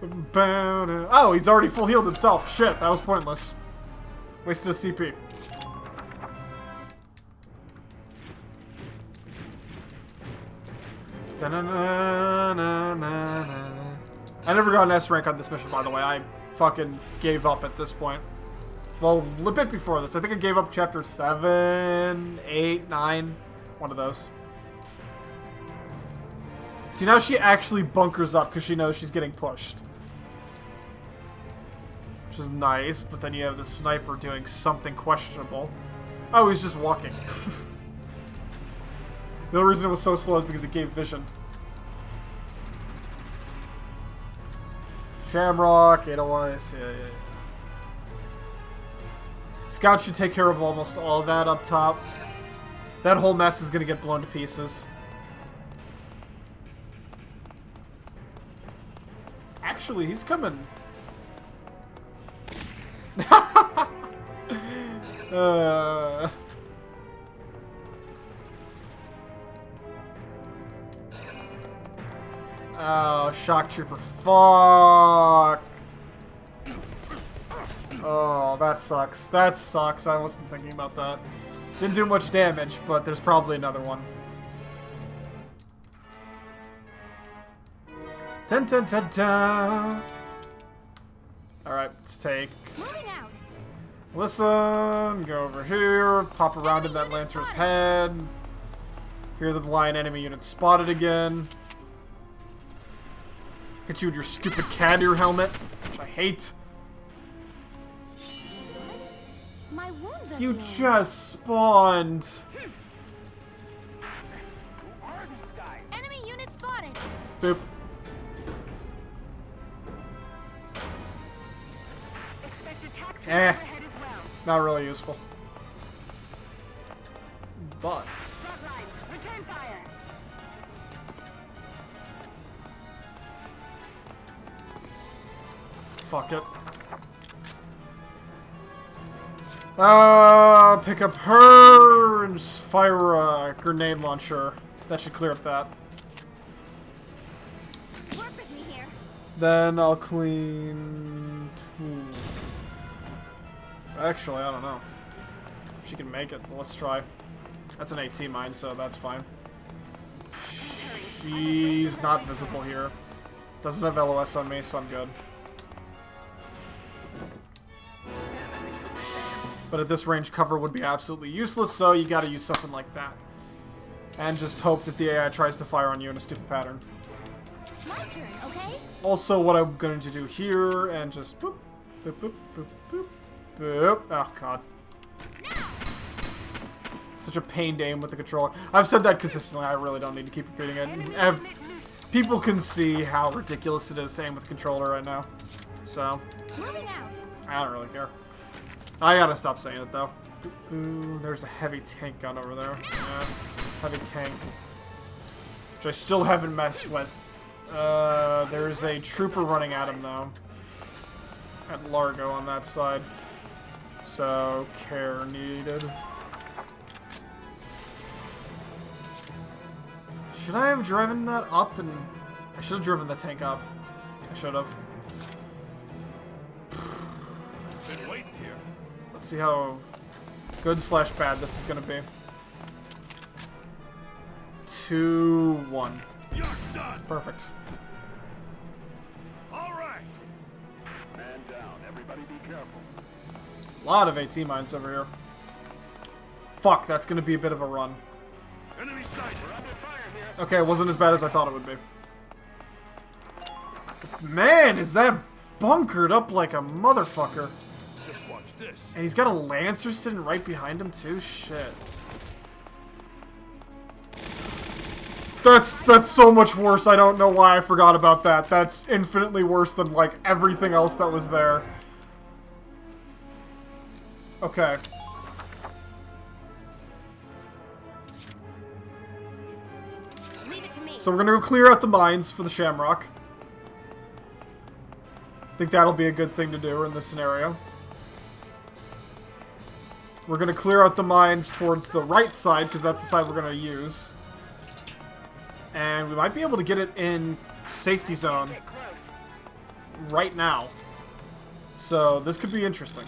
Oh, he's already full healed himself. Shit, that was pointless. Wasted a CP. I never got an S rank on this mission, by the way. I fucking gave up at this point. Well, a bit before this. I think I gave up chapter 7, 8, 9. One of those. See, now she actually bunkers up because she knows she's getting pushed. Which is nice, but then you have the sniper doing something questionable. Oh, he's just walking. The only reason it was so slow is because it gave vision. Shamrock, 801, yeah. Scout should take care of almost all of that up top. That whole mess is going to get blown to pieces. Actually, he's coming. Oh, shock trooper. Fuck. Oh, that sucks. That sucks. I wasn't thinking about that. Didn't do much damage, but there's probably another one. Dun dun dun dun. Alright, let's take. Listen, go over here, pop around in that Lancer's head. Hear the lion enemy unit spotted again. Hit you with your stupid cat ear helmet, which I hate. My wounds are You healed. just spawned. Enemy unit spotted. Boop. Eh. Not really useful. But. Fuck it. Pick up her and just fire a grenade launcher. That should clear up that. Work with me here. Then I'll clean... Actually, I don't know. She can make it. Let's try. That's an AT mine, so that's fine. She's not visible here. Doesn't have LOS on me, so I'm good. But at this range, cover would be absolutely useless, so you gotta use something like that. And just hope that the AI tries to fire on you in a stupid pattern. My turn, okay? Also, what I'm going to do here, and just boop, boop, boop, boop, boop, boop. Oh, God. Such a pain to aim with the controller. I've said that consistently. I really don't need to keep repeating it. And people can see how ridiculous it is to aim with the controller right now. So, I don't really care. I gotta stop saying it, though. Ooh, there's a heavy tank gun over there. Yeah, heavy tank. Which I still haven't messed with. There's a trooper running at him, though. At Largo on that side. So, care needed. Should I have driven that up and... I should have driven the tank up. I should have. Been waiting here. Let's see how good / bad this is going to be. 2-1. You're done. Perfect. All right. Man down. Everybody be careful. A lot of AT mines over here. Fuck, that's going to be a bit of a run. Enemy sight. We're under fire here. Okay, it wasn't as bad as I thought it would be. Man, is that bunkered up like a motherfucker. Just watch this. And he's got a Lancer sitting right behind him too? Shit. That's so much worse. I don't know why I forgot about that. That's infinitely worse than, like, everything else that was there. Okay. Leave it to me. So we're gonna go clear out the mines for the Shamrock. I think that'll be a good thing to do in this scenario. We're gonna clear out the mines towards the right side, because that's the side we're gonna use. And we might be able to get it in safety zone. right now. So this could be interesting.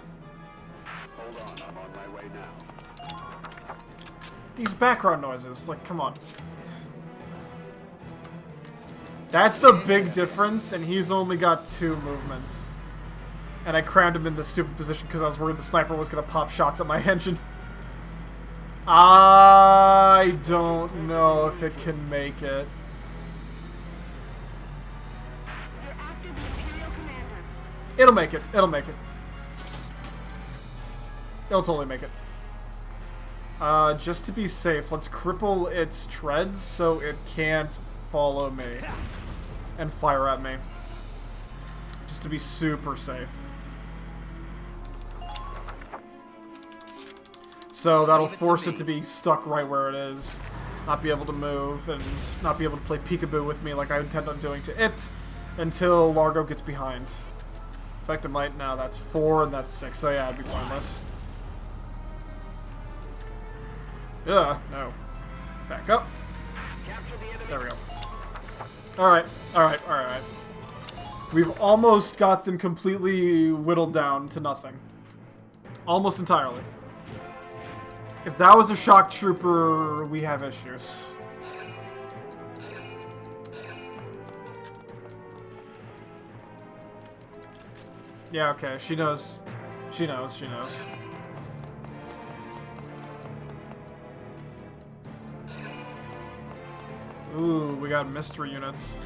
Hold on, I'm on my way now. These background noises, like, come on. That's a big difference, and he's only got 2 movements. And I crammed him in the stupid position because I was worried the sniper was going to pop shots at my engine. I don't know if it can make it. It'll make it. It'll make it. It'll totally make it. Just to be safe, let's cripple its treads so it can't follow me and fire at me. Just to be super safe. So that'll force it to be stuck right where it is, not be able to move, and not be able to play peekaboo with me like I intend on doing to it until Largo gets behind. In fact, it might now. That's 4 and that's 6. So yeah, it'd be pointless. Yeah, no. Back up. There we go. Alright, alright, alright. We've almost got them completely whittled down to nothing. Almost entirely. If that was a shock trooper, we have issues. Yeah, okay, she knows. She knows, she knows. Ooh, we got mystery units.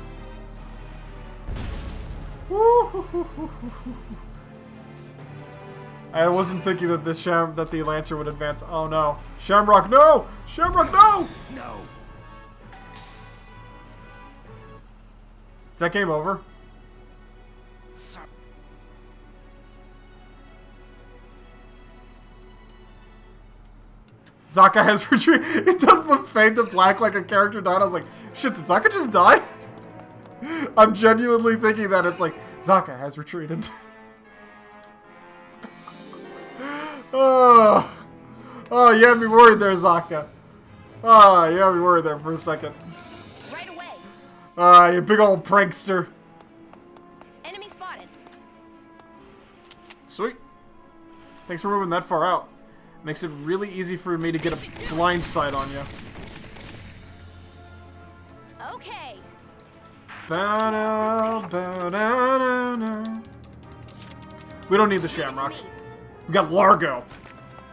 Woo! I wasn't thinking that the Lancer would advance. Oh no. Shamrock, no! Shamrock, no! No. Is that game over? Zaka has retreated. It does look fade to black like a character died. I was like, shit, did Zaka just die? I'm genuinely thinking that it's like, Zaka has retreated. Oh, you had me worried there, Zaka. Oh, you had me worried there for a second. Right away. You big old prankster. Enemy spotted. Sweet. Thanks for moving that far out. Makes it really easy for me to get a blind sight on you. Okay. Ba-da, ba-da-da-da. We don't need the Shamrock. Leave it to me. We got Largo.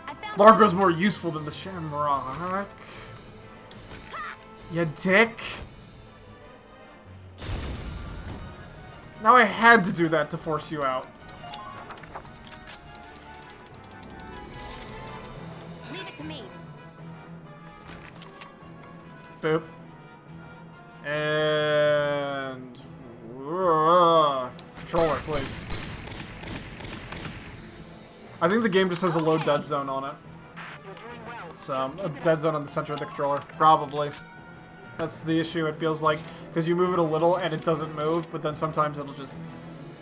I found Largo's more useful than the Shamrock. You dick. Now I had to do that to force you out. Leave it to me. Boop. And... controller, please. I think the game just has a low dead zone on it. So, a dead zone on the center of the controller. Probably. That's the issue, it feels like. Because you move it a little and it doesn't move, but then sometimes it'll just...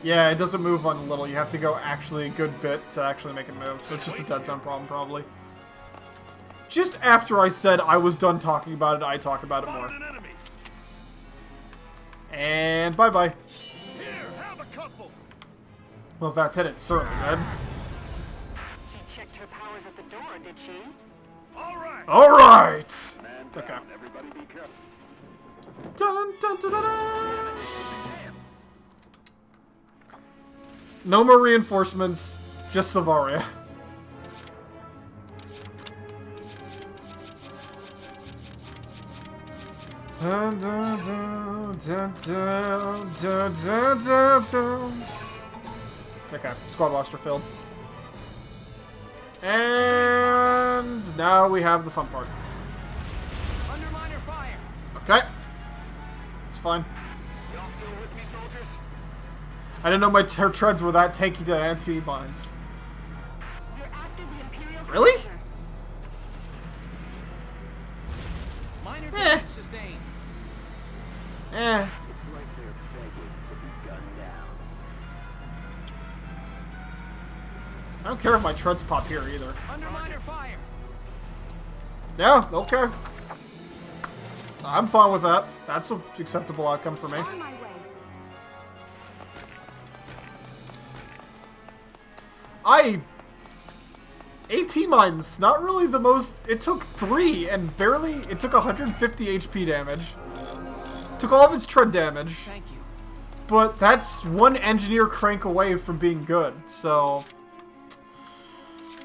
Yeah, it doesn't move on a little. You have to go actually a good bit to actually make it move. So it's just a dead zone problem, probably. Just after I said I was done talking about it, I talk about it more. An enemy. And bye-bye. Here, have a couple. Well, if that's it, it's certainly dead. She checked her powers at the door, did she? All right. Alright! Man Okay. down. Everybody be careful. Dun, dun, dun, dun, dun. No more reinforcements, just Selvaria. Dun, dun, dun, dun, dun, dun, dun, dun, dun. Okay, squad roster filled. And now we have the fun part. Underminer fire! Okay. It's fine. Y'all still with me, soldiers? I didn't know my treads were that tanky to anti-mines. You're after the Imperial Really? Commander. Minor Eh. damage sustained. Eh. It's like they're begging to be gunned down. I don't care if my treads pop here either. Underminer fire! Yeah, okay. I'm fine with that. That's an acceptable outcome for me. On my way. AT mines, not really the most. It took 3 and barely. It took 150 HP damage. Took all of its tread damage. Thank you. But that's one engineer crank away from being good, so.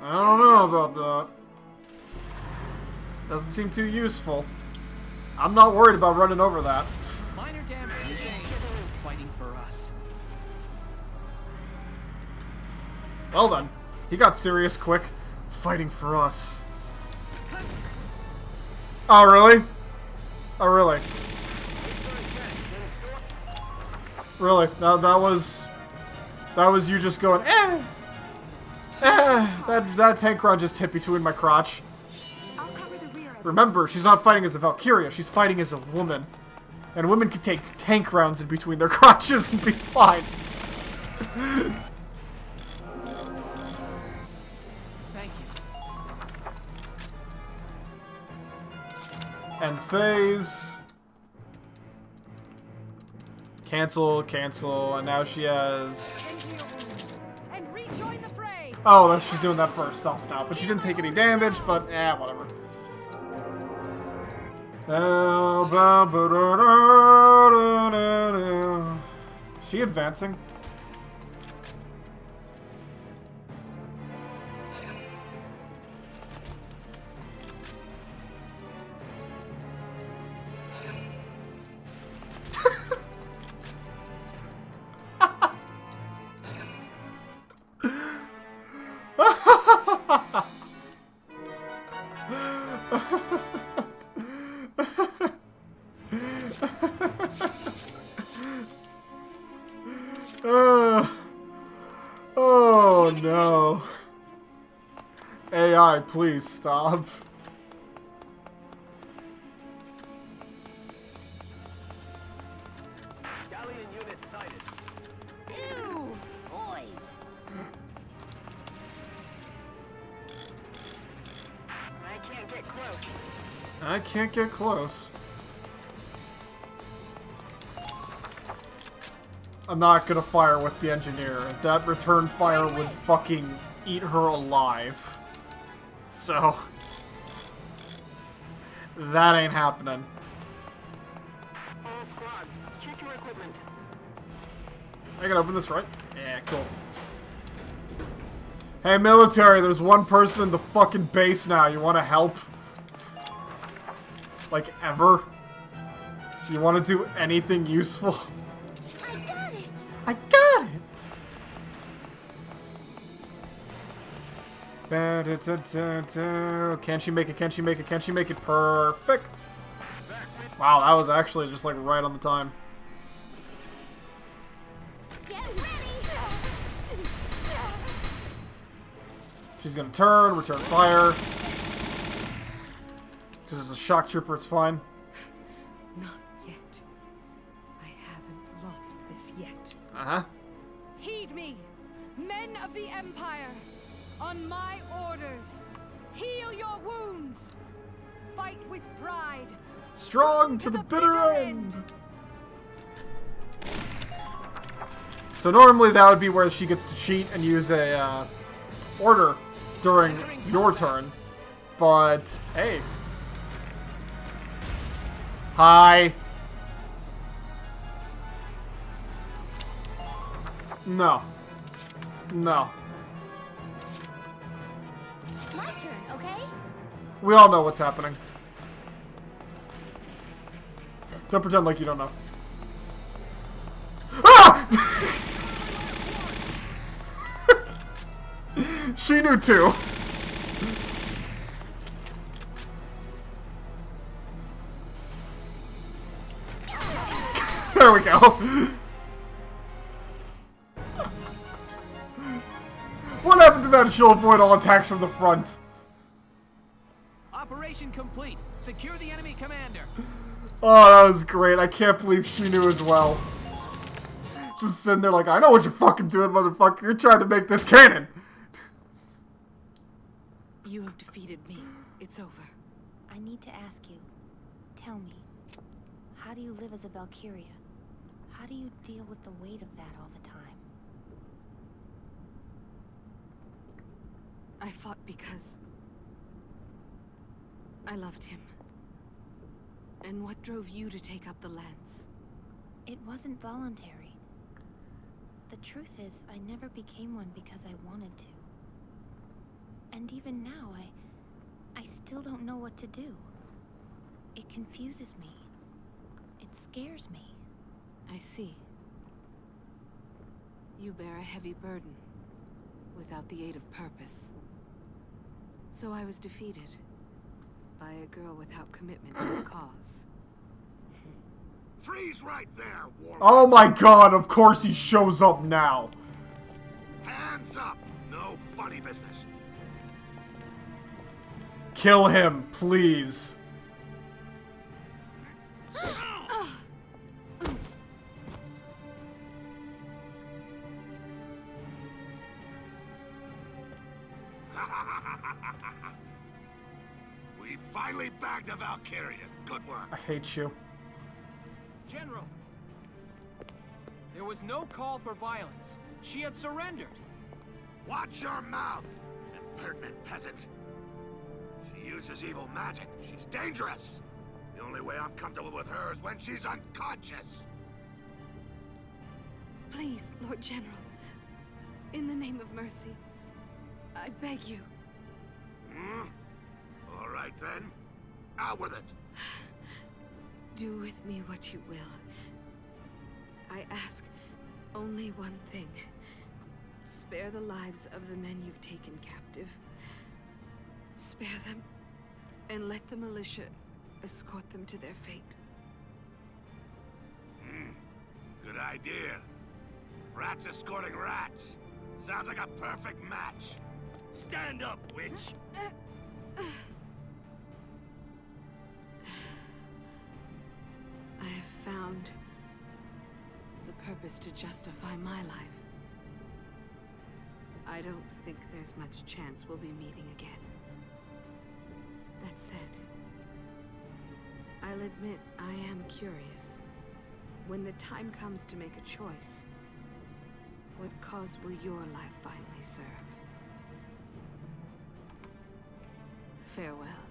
I don't know about that. Doesn't seem too useful. I'm not worried about running over that. Minor damage sustained. Fighting for us. Well then, he got serious quick. Fighting for us. Oh really? Oh really? Really? That was you just going that tank run just hit between my crotch. I'll cover the rear of Remember, she's not fighting as a Valkyria, she's fighting as a woman. And women can take tank rounds in between their crotches and be fine. Thank you. And phase. Cancel, and now she has... and rejoin the fray. Oh, she's doing that for herself now, but she didn't take any damage, but whatever. Is she advancing? Oh no. AI, please stop. Galleon unit sighted. Ew, boys. I can't get close. I can't get close. I'm not gonna fire with the engineer. That return fire would fucking eat her alive. So... that ain't happening. All squads, check your equipment. I can open this, right? Yeah, cool. Hey, military, there's one person in the fucking base now. You wanna help? Like, ever? You wanna do anything useful? I got it. I got it! Can she make it? Can she make it? Can she make it? Perfect! Wow, that was actually just like right on the time. Get ready. She's gonna turn, return fire. Because there's a shock trooper, it's fine. Not yet. I haven't lost this yet. Uh-huh. Heed me, men of the Empire. On my orders, heal your wounds. Fight with pride. Strong to the bitter end! So normally that would be where she gets to cheat and use a order during your turn. But, hey. Hi. No. No. My turn, okay? We all know what's happening. Don't pretend like you don't know. Ah! She knew too. There we go. What happened to that? She'll avoid all attacks from the front. Operation complete. Secure the enemy commander. Oh, that was great. I can't believe she knew as well. Just sitting there like, I know what you're fucking doing, motherfucker. You're trying to make this canon. You have defeated me. It's over. I need to ask you. Tell me, how do you live as a Valkyria? How do you deal with the weight of that all the time? I fought because I loved him. And what drove you to take up the lance? It wasn't voluntary. The truth is, I never became one because I wanted to. And even now, I still don't know what to do. It confuses me. It scares me. I see. You bear a heavy burden, without the aid of purpose. So I was defeated, by a girl without commitment to the cause. Freeze right there, Warlock. Oh my god, of course he shows up now. Hands up. No funny business. Kill him, please. We finally bagged the Valkyria. Good work. I hate you. General, there was no call for violence. She had surrendered. Watch your mouth, impertinent peasant. She uses evil magic. She's dangerous. The only way I'm comfortable with her is when she's unconscious. Please, Lord General. In the name of mercy, I beg you. Hmm? All right then. Out with it. Do with me what you will. I ask only one thing. Spare the lives of the men you've taken captive. Spare them, and let the militia escort them to their fate. Good idea. Rats escorting rats. Sounds like a perfect match. Stand up, witch. I have found the purpose to justify my life. I don't think there's much chance we'll be meeting again. That said, I'll admit I am curious. When the time comes to make a choice, what cause will your life finally serve? Farewell.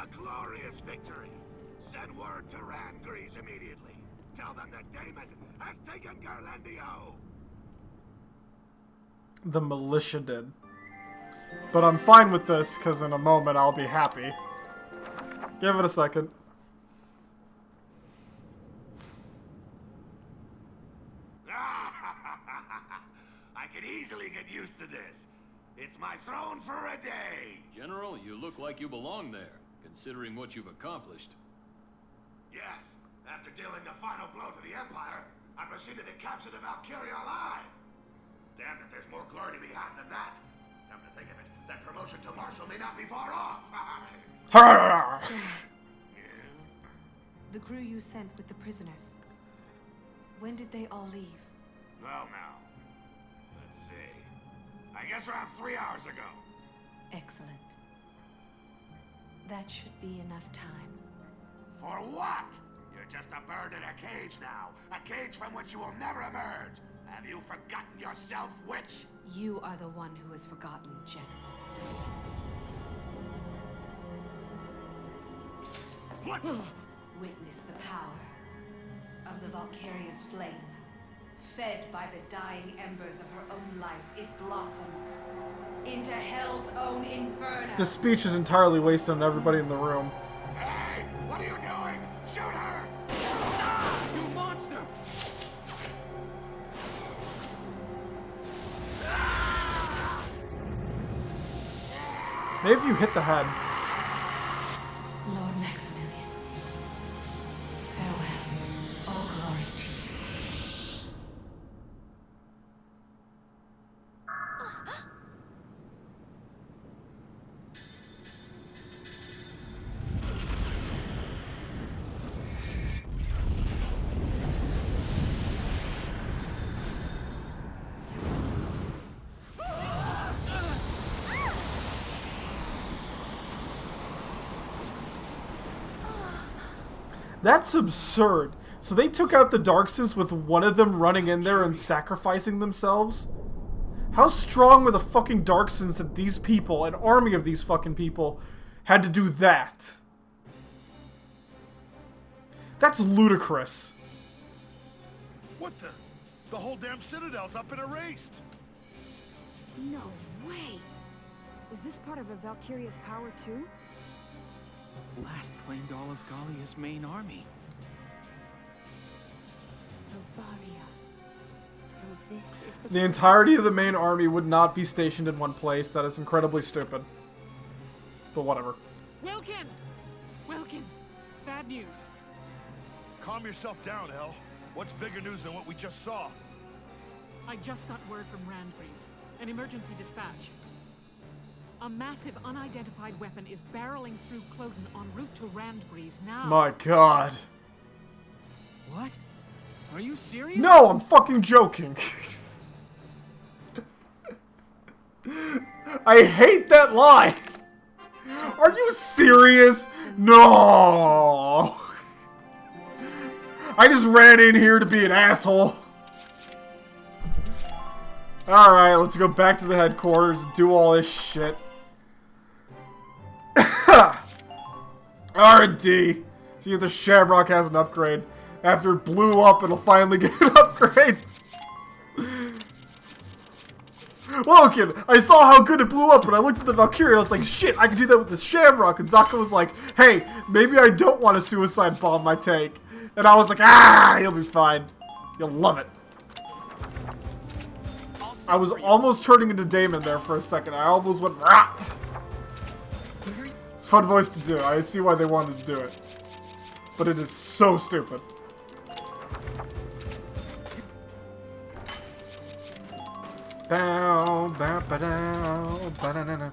A glorious victory. Send word to Rangrease immediately. Tell them that Damon has taken Garlandio. The militia did. But I'm fine with this, because in a moment I'll be happy. Give it a second. I could easily get used to this. It's my throne for a day. General, you look like you belong there, considering what you've accomplished. Yes, after dealing the final blow to the Empire, I proceeded to capture the Valkyria alive. Damn it, there's more glory to be had than that. Come to think of it, that promotion to Marshal may not be far off. The crew you sent with the prisoners. When did they all leave? Well now, let's see. I guess around 3 hours ago. Excellent. That should be enough time. For what? You're just a bird in a cage now. A cage from which you will never emerge. Have you forgotten yourself, witch? You are the one who has forgotten, General. What? Witness the power of the Valkyria's flame. Fed by the dying embers of her own life, it blossoms into Hell's own inferno. This speech is entirely wasted on everybody in the room. Hey! What are you doing? Shoot her! You monster! Maybe if you hit the head. Lord Maximilian, farewell. All glory to you. That's absurd. So they took out the Darksons with one of them running in there and sacrificing themselves? How strong were the fucking Darksons that these people, an army of these fucking people, had to do that? That's ludicrous. What the? The whole damn Citadel's up and erased. No way! Is this part of a Valkyria's power too? Last claimed all of Gallia's main army. Selvaria. So this is The entirety of the main army would not be stationed in one place. That is incredibly stupid. But whatever. Wilkin! Wilkin! Bad news. Calm yourself down, Hel. What's bigger news than what we just saw? I just got word from Randgreaves. An emergency dispatch. A massive unidentified weapon is barreling through Cloten en route to Randgreaves now. My god. What? Are you serious? No, I'm fucking joking. I hate that line. Are you serious? No. I just ran in here to be an asshole. Alright, let's go back to the headquarters and do all this shit. R&D. See if the Shamrock has an upgrade. After it blew up, it'll finally get an upgrade. Logan, I saw how good it blew up, and I looked at the Valkyria, and I was like, shit, I can do that with the Shamrock. And Zaka was like, hey, maybe I don't want to suicide bomb my tank. And I was like, ah, you'll be fine. You'll love it. I was almost turning into Damon there for a second. I almost went, rah. It's a fun voice to do. I see why they wanted to do it. But it is so stupid. Bow, bow, ba-dow, ba-da-da-da-dow.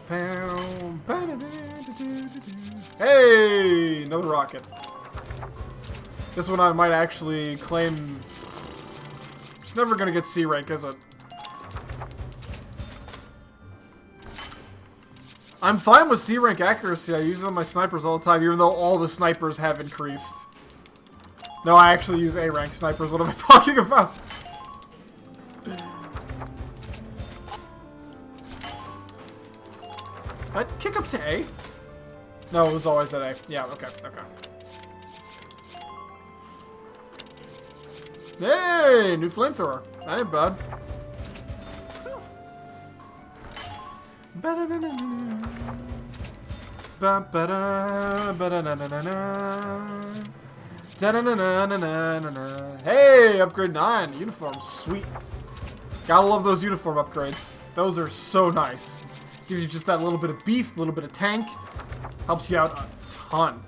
Bow, ba-da-da-da-da-da-da. Hey! Another rocket. This one I might actually claim... It's never gonna get C rank, is it? I'm fine with C rank accuracy. I use it on my snipers all the time, even though all the snipers have increased. No, I actually use A rank snipers. What am I talking about? I'd kick up to A? No, it was always at A. Yeah, okay, okay. Hey, new flamethrower. That ain't bad. Hey, upgrade 9. Uniform, sweet. Gotta love those uniform upgrades. Those are so nice. Gives you just that little bit of beef, a little bit of tank. Helps you out a ton.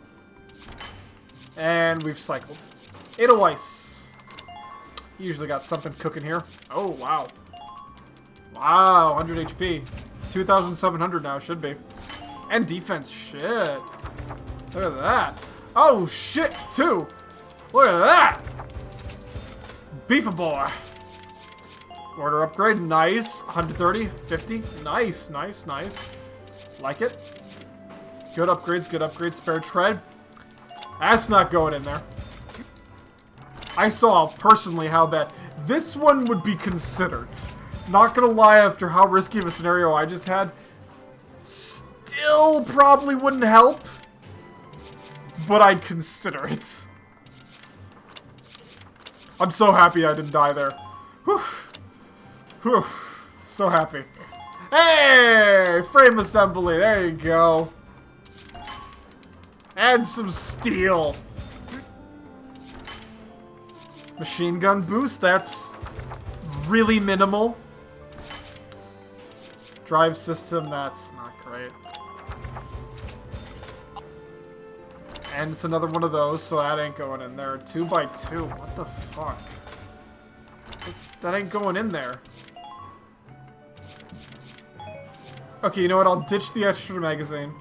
And we've cycled. Edelweiss. Usually got something cooking here. Oh, wow. Wow, 100 HP. 2,700 now, should be. And defense, shit. Look at that. Oh, shit, too. Look at that. Beefa boy. Order upgrade, nice. 130, 50, nice, nice, nice. Like it. Good upgrades, spare tread. That's not going in there. I saw personally how bad this one would be considered. Not gonna lie, after how risky of a scenario I just had, still probably wouldn't help, but I'd consider it. I'm so happy I didn't die there. Whew. Whew. So happy. Hey! Frame assembly, there you go. Add some steel. Machine gun boost, that's really minimal. Drive system, that's not great. And it's another one of those, so that ain't going in there. 2x2, what the fuck? That ain't going in there. Okay, you know what? I'll ditch the extra magazine.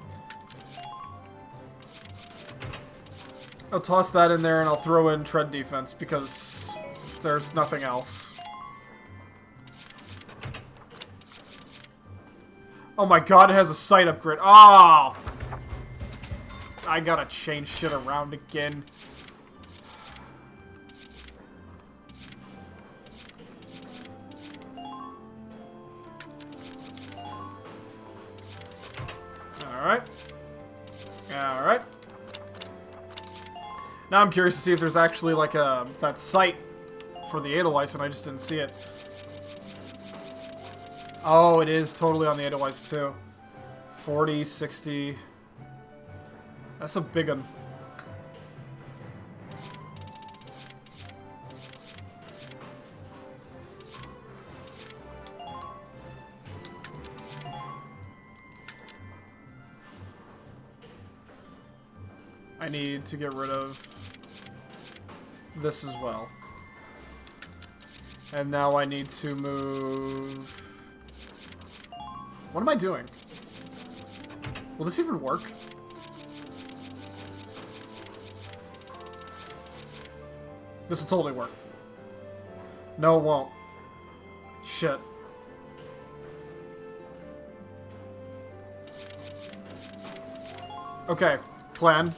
I'll toss that in there and I'll throw in tread defense because there's nothing else. Oh my god, it has a sight upgrade. Oh! I gotta change shit around again. Alright. Alright. Now I'm curious to see if there's actually like that site for the Edelweiss, and I just didn't see it. Oh, it is totally on the Edelweiss too. 40, 60. That's a big one. I need to get rid of this as well. And now I need to move... What am I doing? Will this even work? This will totally work. No, it won't. Shit. Okay, plan.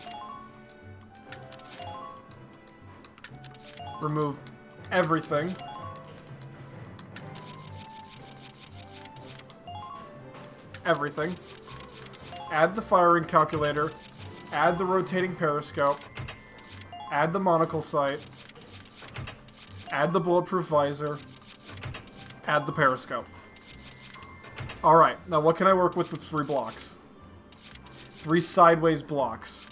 Remove everything. Everything. Add the firing calculator. Add the rotating periscope. Add the monocle sight. Add the bulletproof visor. Add the periscope. Alright, now what can I work with 3 blocks? 3 sideways blocks.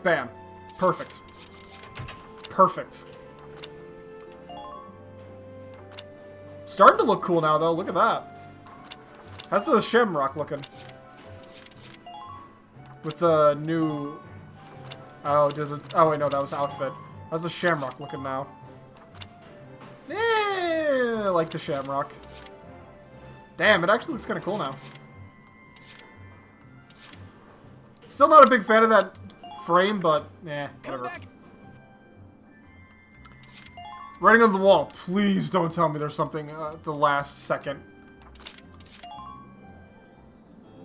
Bam. Perfect. Perfect. Starting to look cool now, though. Look at that. How's the Shamrock looking? With the new... Oh, does it... Oh, wait, no, that was outfit. How's the Shamrock looking now? I like the Shamrock. Damn, it actually looks kind of cool now. Still not a big fan of that frame, but whatever. Writing on the wall. Please don't tell me there's something at the last second.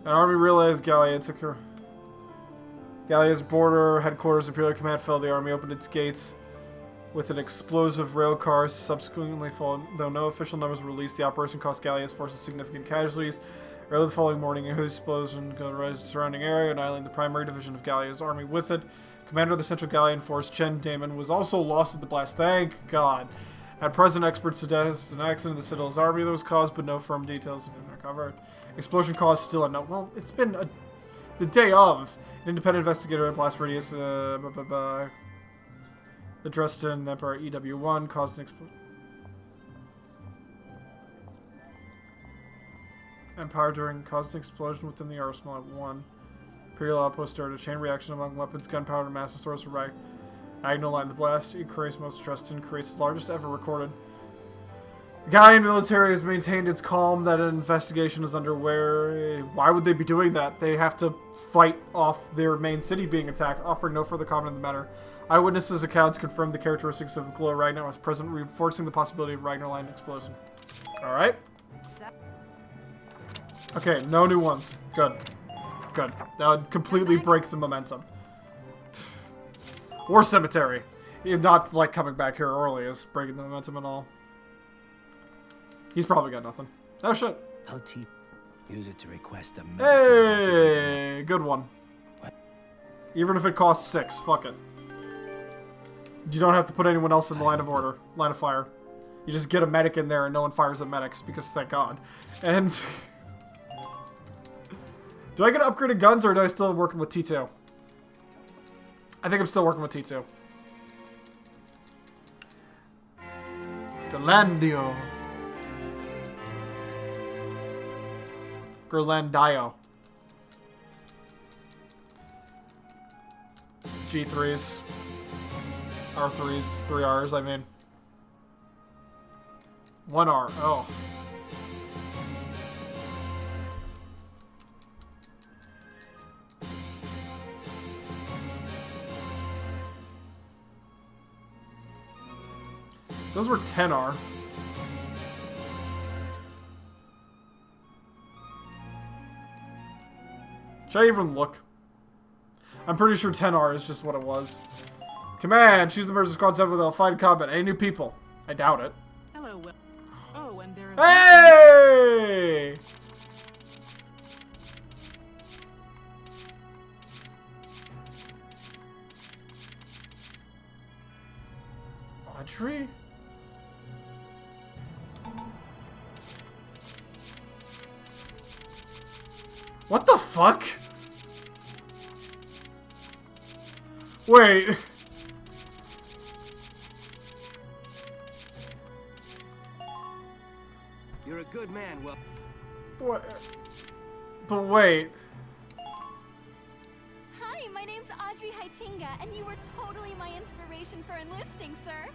An army realized Gallia took her. Gallia's border headquarters, Imperial Command fell. The army opened its gates with an explosive rail car. Subsequently followed, though no official numbers were released. The operation cost Gallia's forces significant casualties. Early the following morning, a huge explosion rise the surrounding area, annihilating the primary division of Gallia's army with it. Commander of the Central Gallian Force, Chen Damon, was also lost at the blast. Thank God. At present, experts suggest an accident in the Citadel's army that was caused, but no firm details have been recovered. Explosion cause still unknown. Well, it's been the day of. An independent investigator at blast radius, the Dresden Emperor EW1 caused an explosion. Empire caused an explosion within the arsenal at 1. Imperial outpost started a chain reaction among weapons, gunpowder, and massive stores for Diagonal line. The blast increased most Dresden creates the largest ever recorded. The Gallian military has maintained its calm that an investigation is underway. Why would they be doing that? They have to fight off their main city being attacked, offering no further comment on the matter. Eyewitnesses' accounts confirm the characteristics of Glow Ragnar was present, reinforcing the possibility of Ragnar line explosion. Alright. Okay, no new ones. Good. Good. That would completely break the momentum. War Cemetery. Not like coming back here early is breaking the momentum at all. He's probably got nothing. Oh shit. LT. Use it to request a Hey, good one. What? Even if it costs 6, fuck it. You don't have to put anyone else in the line of fire. You just get a medic in there and no one fires at medics because thank God. And do I get upgraded guns or do I still working with T2? I think I'm still working with T2. Galandio. Gerlandio. G3s. R3s. 3 Rs, I mean. 1 R. Oh. Those were 10R. Should I even look? I'm pretty sure 10R is just what it was. Command, choose the members of Squad 7 without fight in combat. Any new people? I doubt it. Hello, Will. Oh, and there are... Hey! Audrey? What the fuck? Wait. You're a good man, Will. What? But wait. Hi, my name's Audrey Haitinga, and you were totally my inspiration for enlisting, sir.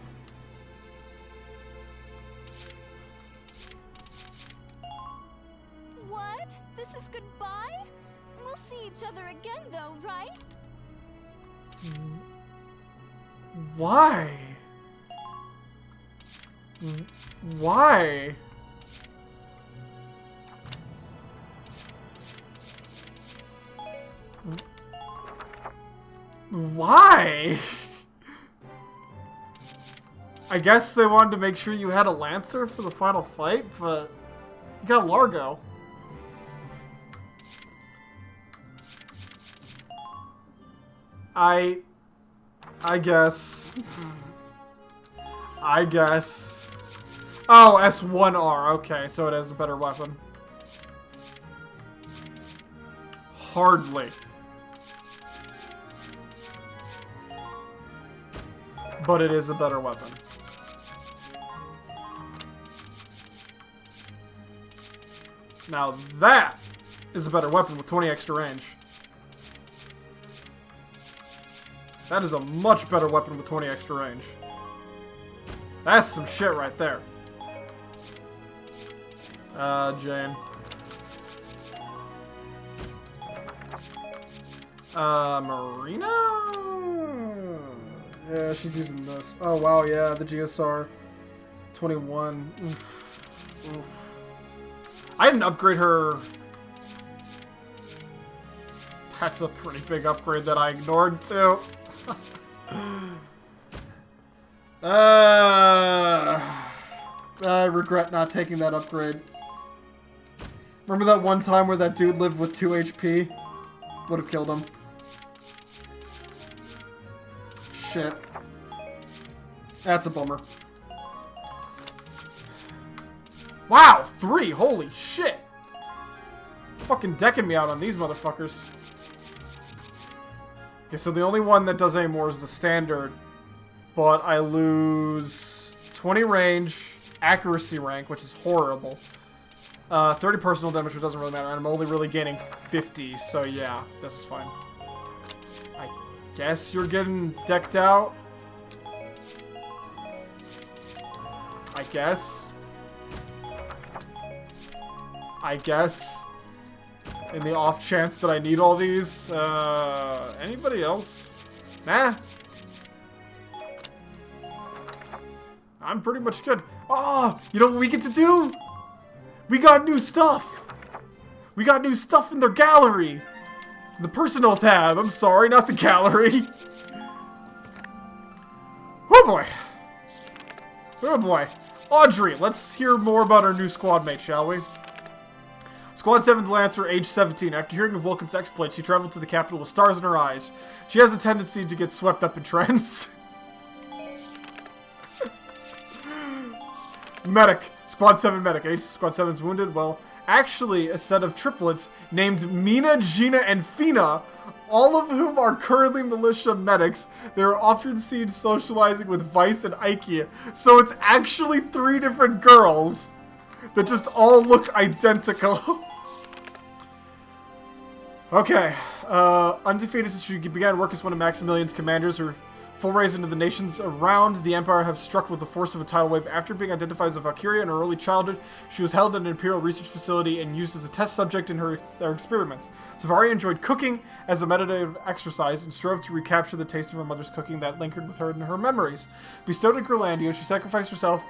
What? This is goodbye? We'll see each other again, though, right? Why? Why? Why? I guess they wanted to make sure you had a Lancer for the final fight, but you got Largo. I guess. I guess. Oh, S1R. Okay, so it has a better weapon. Hardly. But it is a better weapon. Now that is a better weapon with 20 extra range. That is a much better weapon with 20 extra range. That's some shit right there. Jane. Marina? Yeah, she's using this. Oh, wow, yeah, the GSR 21. Oof. Oof. I didn't upgrade her. That's a pretty big upgrade that I ignored, too. I regret not taking that upgrade. Remember that one time where that dude lived with 2 HP? Would have killed him. Shit. That's a bummer. Wow, 3! Holy shit! Fucking decking me out on these motherfuckers. Okay, so the only one that does any more is the standard. But I lose 20 range, accuracy rank, which is horrible. 30 personal damage, which doesn't really matter. And I'm only really gaining 50, so yeah, this is fine. I guess you're getting decked out. I guess. In the off chance that I need all these. Anybody else? Nah. I'm pretty much good. Oh, you know what we get to do? We got new stuff. We got new stuff in their gallery. The personal tab. I'm sorry, not the gallery. Oh boy. Oh boy. Audrey, let's hear more about our new squad mate, shall we? Squad 7's Lancer, age 17. After hearing of Vulcan's exploits, she traveled to the capital with stars in her eyes. She has a tendency to get swept up in trends. Medic. Squad 7 medic. Age Squad 7's wounded. Well, actually, a set of triplets named Mina, Gina, and Fina, all of whom are currently militia medics. They're often seen socializing with Vice and Ikea. So it's actually 3 different girls that just all look identical. Okay. Undefeated since she began work as one of Maximilian's commanders. Her forays into the nations around the Empire have struck with the force of a tidal wave. After being identified as a Valkyria in her early childhood, she was held in an Imperial research facility and used as a test subject in her experiments. Selvaria enjoyed cooking as a meditative exercise and strove to recapture the taste of her mother's cooking that lingered with her in her memories. Bestowed in Grolandia, she sacrificed herself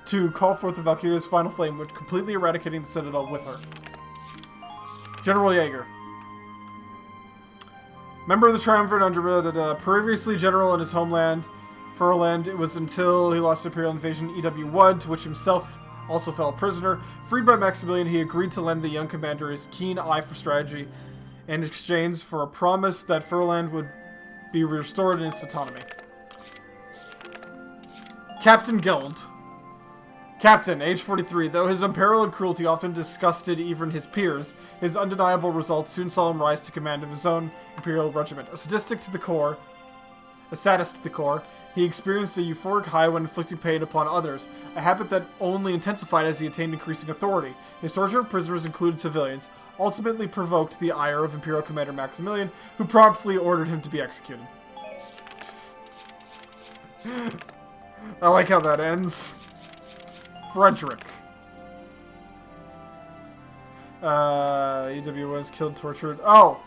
to call forth the Valkyria's final flame, which completely eradicating the Citadel with her. General Jaeger. Member of the Triumvirate under previously general in his homeland, Furland. It was until he lost the Imperial invasion EW1, to which himself also fell prisoner. Freed by Maximilian, he agreed to lend the young commander his keen eye for strategy in exchange for a promise that Furland would be restored in its autonomy. Captain Guild. Captain, age 43. Though his unparalleled cruelty often disgusted even his peers, his undeniable results soon saw him rise to command of his own Imperial regiment. A sadist to the core, he experienced a euphoric high when inflicting pain upon others, a habit that only intensified as he attained increasing authority. His torture of prisoners included civilians, ultimately provoked the ire of Imperial Commander Maximilian, who promptly ordered him to be executed. I like how that ends. Frederick. EW was killed, tortured. Oh!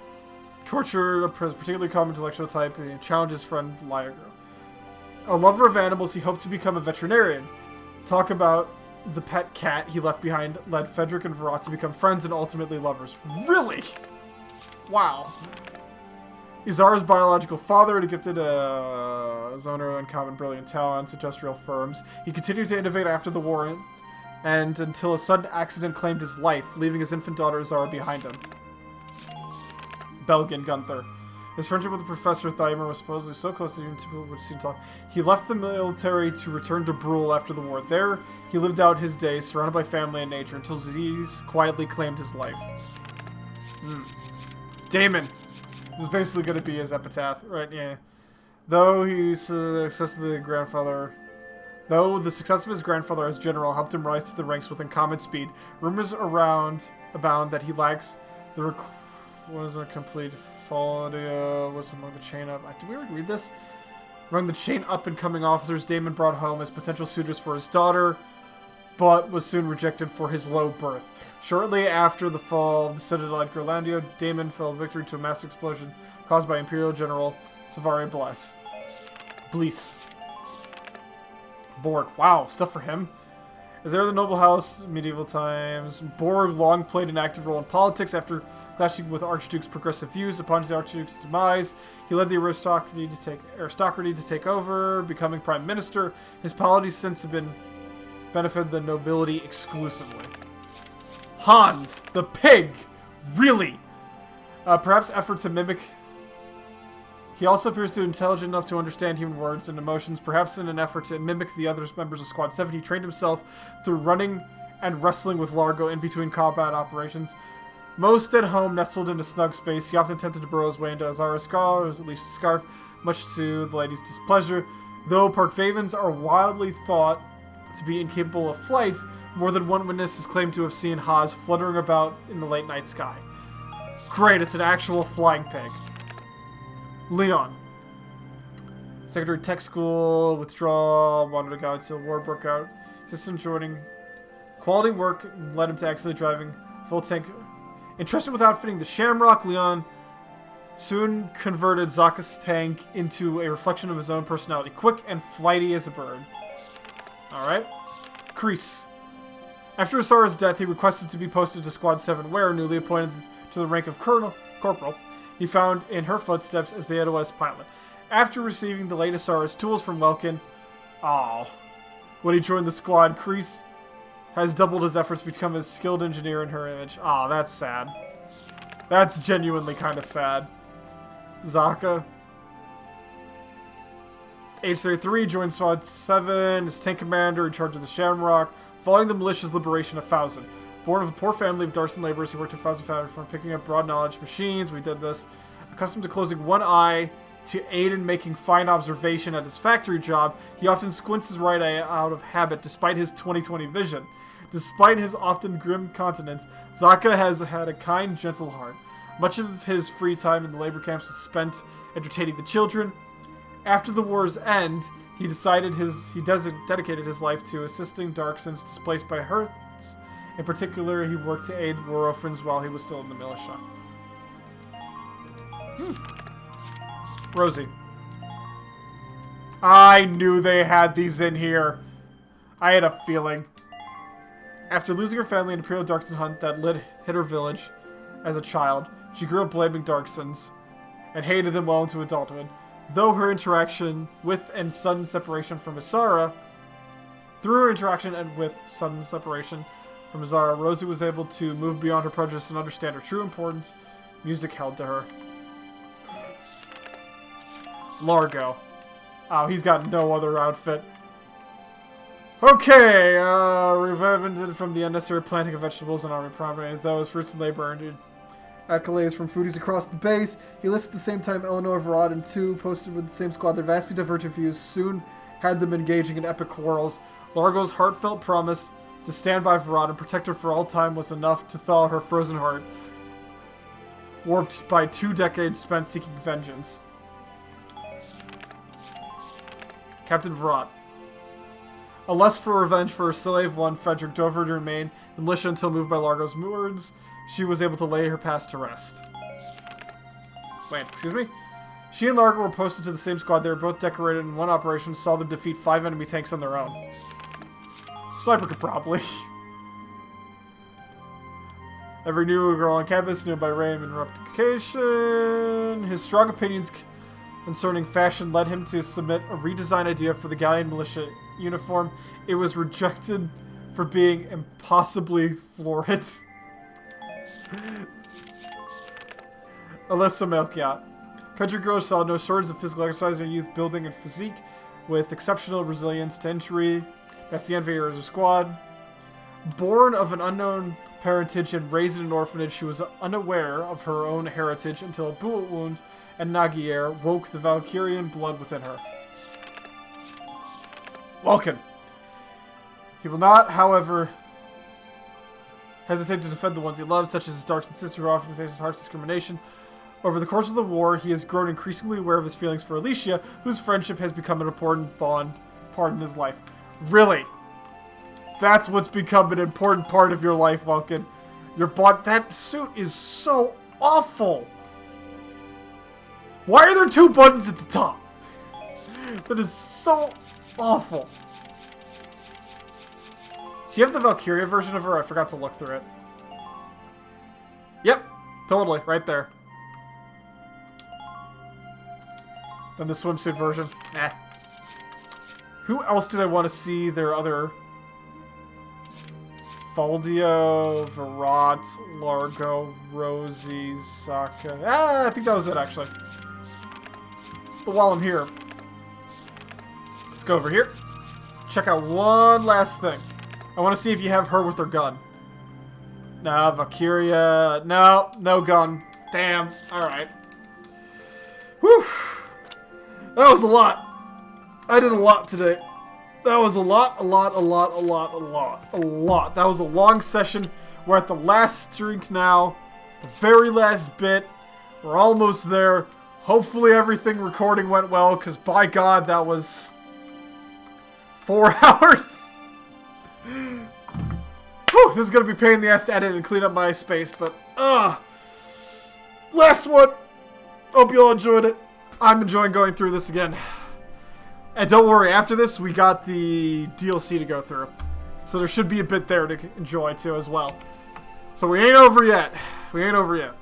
Tortured, a particularly common intellectual type. He challenged his friend Liger. A lover of animals, he hoped to become a veterinarian. Talk about the pet cat he left behind led Frederick and Virat to become friends and ultimately lovers. Really? Wow. Izar's biological father had gifted Zono uncommon brilliant talents, industrial firms. He continued to innovate after the war and until a sudden accident claimed his life, leaving his infant daughter Izara behind him. Belgian Gunther. His friendship with Professor Thymer was supposedly so close that even two people would seem to talk. He left the military to return to Brule after the war. There, he lived out his days, surrounded by family and nature, until disease quietly claimed his life. Damon. This is basically going to be his epitaph, right? Yeah. Though the success of his grandfather as general helped him rise to the ranks with uncommon speed, rumors abound that he lacks the complete folio was among the chain up. Did we already read this? Among the chain up and coming officers, Damon brought home as potential suitors for his daughter, but was soon rejected for his low birth. Shortly after the fall of the Citadel at Gerlandio, Damon fell victim to a massive explosion caused by Imperial General Selvaria Bliss. Borg. Wow, stuff for him. As heir of the noble house, medieval times, Borg long played an active role in politics after clashing with Archduke's progressive views. Upon the Archduke's demise, he led the aristocracy to take over, becoming prime minister. His policies since have benefited the nobility exclusively. Hans, the pig! Really? Perhaps effort to mimic... He also appears to be intelligent enough to understand human words and emotions. Perhaps in an effort to mimic the other members of Squad 7, he trained himself through running and wrestling with Largo in between combat operations. Most at home, nestled in a snug space, he often attempted to burrow his way into Azara's scar, or at least a scarf, much to the lady's displeasure. Though Parkvavens are wildly thought to be incapable of flight, more than one witness has claimed to have seen Haas fluttering about in the late night sky. Great, it's an actual flying pig. Leon. Secondary Tech School, withdrawal, wandered to go until war broke out. System joining. Quality work led him to accidentally driving full tank. Entrusted with outfitting the Shamrock, Leon soon converted Zaka's tank into a reflection of his own personality. Quick and flighty as a bird. Alright. Kreese. After Asara's death, he requested to be posted to Squad 7, where, newly appointed to the rank of Corporal, he found in her footsteps as the AOS pilot. After receiving the latest Asara's tools from Welkin, when he joined the squad, Kreese has doubled his efforts to become a skilled engineer in her image. That's sad. That's genuinely kind of sad. Zaka. Age 33, joined Squad 7, is tank commander in charge of the Shamrock, following the militia's liberation of Fausen. Born of a poor family of Darson laborers, he worked at Fausen Foundry from picking up broad knowledge machines. We did this. Accustomed to closing one eye to aid in making fine observation at his factory job, he often squints his right eye out of habit despite his 20/20 vision. Despite his often grim countenance, Zaka has had a kind, gentle heart. Much of his free time in the labor camps was spent entertaining the children. After the war's end, he dedicated his life to assisting Darksons displaced by hurts. In particular, he worked to aid war orphans while he was still in the militia. Rosie. I knew they had these in here. I had a feeling. After losing her family in an Imperial Darkson hunt that hit her village as a child, she grew up blaming Darksons and hated them well into adulthood. Though her interaction with and sudden separation from Isara, Rosie was able to move beyond her prejudice and understand her true importance music held to her. Largo. Oh, he's got no other outfit. Okay, revented from the unnecessary planting of vegetables on army property. Those fruits and labor earned accolades from foodies across the base. He listed at the same time Eleanor, Varad, and two posted with the same squad. Their vastly divergent views soon had them engaging in epic quarrels. Largo's heartfelt promise to stand by Varad and protect her for all time was enough to thaw her frozen heart, warped by 2 decades spent seeking vengeance. Captain Varad. A lust for revenge for her slave one, Frederick drove her to remain in militia until moved by Largo's words. She was able to lay her past to rest. Wait, excuse me? She and Largo were posted to the same squad. They were both decorated in one operation, saw them defeat 5 enemy tanks on their own. Sniper could probably. Every new girl on campus knew by random interruptification. His strong opinions concerning fashion led him to submit a redesigned idea for the Galleon militia uniform. It was rejected for being impossibly florid. Alyssa Melchiot. Country girls saw no shortage of physical exercise in youth building and physique, with exceptional resilience to injury. That's the envy of her squad. Born of an unknown parentage and raised in an orphanage, she was unaware of her own heritage until a bullet wound and Nagier woke the Valkyrian blood within her. Vulcan. He will not, however, hesitate to defend the ones he loved, such as his dark sister who often faces harsh discrimination. Over the course of the war, he has grown increasingly aware of his feelings for Alicia, whose friendship has become an important part in his life. Really? That's what's become an important part of your life, Vulcan. That suit is so awful. Why are there 2 buttons at the top? That is so awful. Do you have the Valkyria version of her? I forgot to look through it. Yep, totally, right there. Then the swimsuit version. Eh. Who else did I want to see their other... Faldio, Virat, Largo, Rosie, Saka... I think that was it, actually. But while I'm here, let's go over here. Check out one last thing. I want to see if you have her with her gun. No, Valkyria. No, no gun. Damn. Alright. Whew. That was a lot. I did a lot today. That was a lot. That was a long session. We're at the last drink now. The very last bit. We're almost there. Hopefully everything recording went well, because by God, that was 4 hours. Whew, this is going to be a pain in the ass to edit and clean up my space, but, last one. Hope you all enjoyed it. I'm enjoying going through this again. And don't worry, after this, we got the DLC to go through. So there should be a bit there to enjoy, too, as well. So we ain't over yet. We ain't over yet.